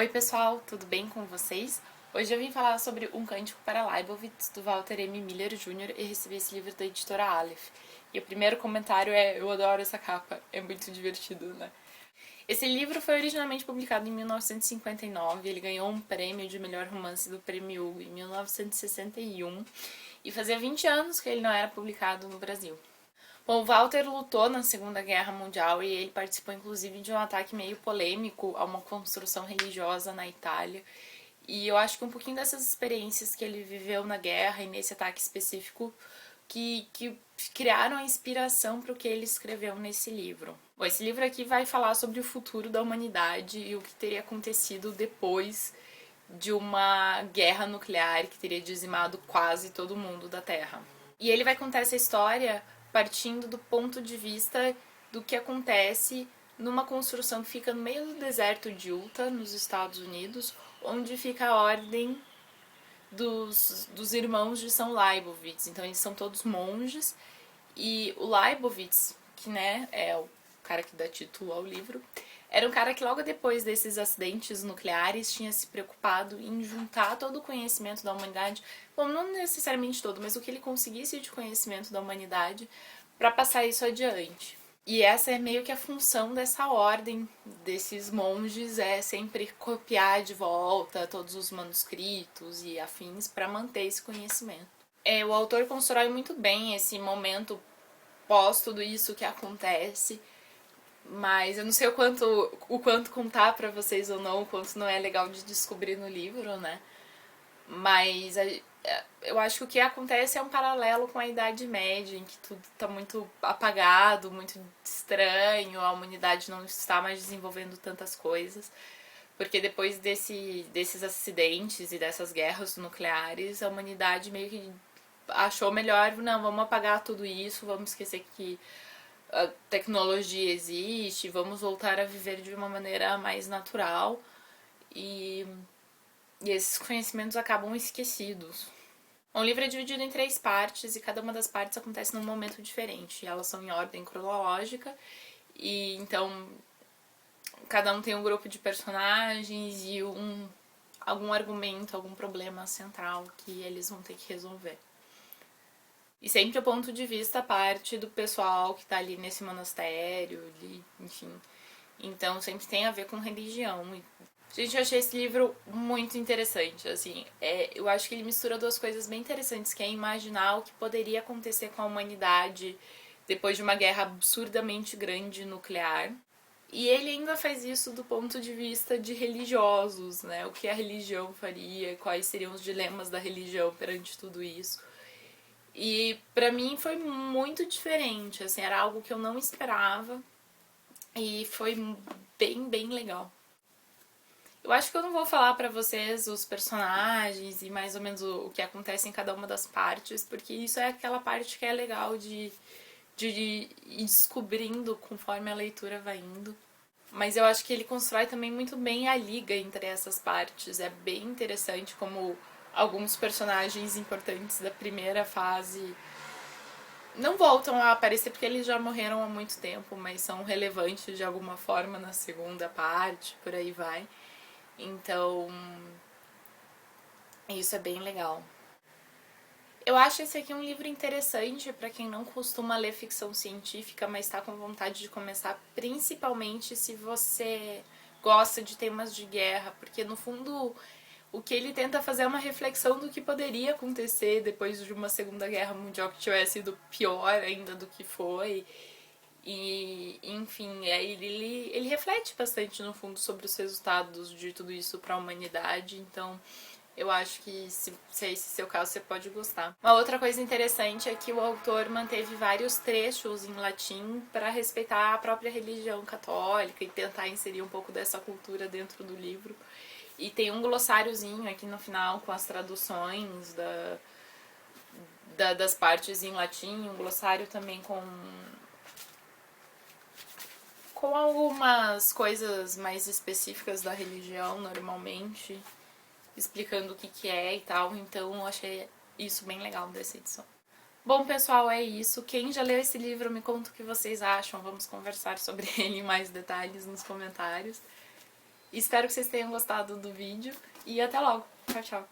Oi pessoal, tudo bem com vocês? Hoje eu vim falar sobre Um Cântico para Leibowitz, do Walter M. Miller Jr. e recebi esse livro da editora Aleph. E o primeiro comentário é: eu adoro essa capa, é muito divertido, né? Esse livro foi originalmente publicado em 1959, ele ganhou um prêmio de melhor romance do Prêmio Hugo em 1961 e fazia 20 anos que ele não era publicado no Brasil. Bom, o Walter lutou na Segunda Guerra Mundial e ele participou inclusive de um ataque meio polêmico a uma construção religiosa na Itália. E eu acho que um pouquinho dessas experiências que ele viveu na guerra e nesse ataque específico que criaram a inspiração para o que ele escreveu nesse livro. Bom, esse livro aqui vai falar sobre o futuro da humanidade e o que teria acontecido depois de uma guerra nuclear que teria dizimado quase todo mundo da Terra. E ele vai contar essa história partindo do ponto de vista do que acontece numa construção que fica no meio do deserto de Utah, nos Estados Unidos, onde fica a ordem dos irmãos de São Leibowitz. Então eles são todos monges, e o Leibowitz, que né, é o cara que dá título ao livro, era um cara que logo depois desses acidentes nucleares tinha se preocupado em juntar todo o conhecimento da humanidade, bom, não necessariamente todo, mas o que ele conseguisse de conhecimento da humanidade para passar isso adiante. E essa é meio que a função dessa ordem, desses monges, é sempre copiar de volta todos os manuscritos e afins para manter esse conhecimento. O autor constrói muito bem esse momento pós tudo isso que acontece, mas eu não sei o quanto contar pra vocês ou não, o quanto não é legal de descobrir no livro, né? Mas eu acho que o que acontece é um paralelo com a Idade Média, em que tudo tá muito apagado, muito estranho, a humanidade não está mais desenvolvendo tantas coisas. Porque depois desses acidentes e dessas guerras nucleares, a humanidade meio que achou melhor, não, vamos apagar tudo isso, vamos esquecer que a tecnologia existe, vamos voltar a viver de uma maneira mais natural e esses conhecimentos acabam esquecidos. O livro é dividido em 3 partes e cada uma das partes acontece num momento diferente. Elas são em ordem cronológica e então cada um tem um grupo de personagens e algum argumento, algum problema central que eles vão ter que resolver. E sempre o ponto de vista parte do pessoal que tá ali nesse monastério, enfim. Então sempre tem a ver com religião. Gente, eu achei esse livro muito interessante, assim. Eu acho que ele mistura duas coisas bem interessantes, que é imaginar o que poderia acontecer com a humanidade depois de uma guerra absurdamente grande nuclear. E ele ainda faz isso do ponto de vista de religiosos, né? O que a religião faria, quais seriam os dilemas da religião perante tudo isso. E pra mim foi muito diferente, assim, era algo que eu não esperava e foi bem legal. Eu acho que eu não vou falar pra vocês os personagens e mais ou menos o que acontece em cada uma das partes, porque isso é aquela parte que é legal de ir descobrindo conforme a leitura vai indo. Mas eu acho que ele constrói também muito bem a liga entre essas partes. É bem interessante como alguns personagens importantes da primeira fase não voltam a aparecer porque eles já morreram há muito tempo, mas são relevantes de alguma forma na segunda parte, por aí vai. Então, isso é bem legal. Eu acho esse aqui um livro interessante para quem não costuma ler ficção científica, mas está com vontade de começar, principalmente se você gosta de temas de guerra, porque no fundo o que ele tenta fazer é uma reflexão do que poderia acontecer depois de uma Segunda Guerra Mundial que tivesse sido pior ainda do que foi. E, enfim, ele reflete bastante no fundo sobre os resultados de tudo isso para a humanidade, então eu acho que se esse seu caso você pode gostar. Uma outra coisa interessante é que o autor manteve vários trechos em latim para respeitar a própria religião católica e tentar inserir um pouco dessa cultura dentro do livro. E tem um glossáriozinho aqui no final com as traduções das partes em latim, um glossário também com algumas coisas mais específicas da religião, normalmente, explicando o que é e tal, então eu achei isso bem legal dessa edição. Bom, pessoal, é isso. Quem já leu esse livro, me conta o que vocês acham, vamos conversar sobre ele em mais detalhes nos comentários. Espero que vocês tenham gostado do vídeo e até logo. Tchau, tchau.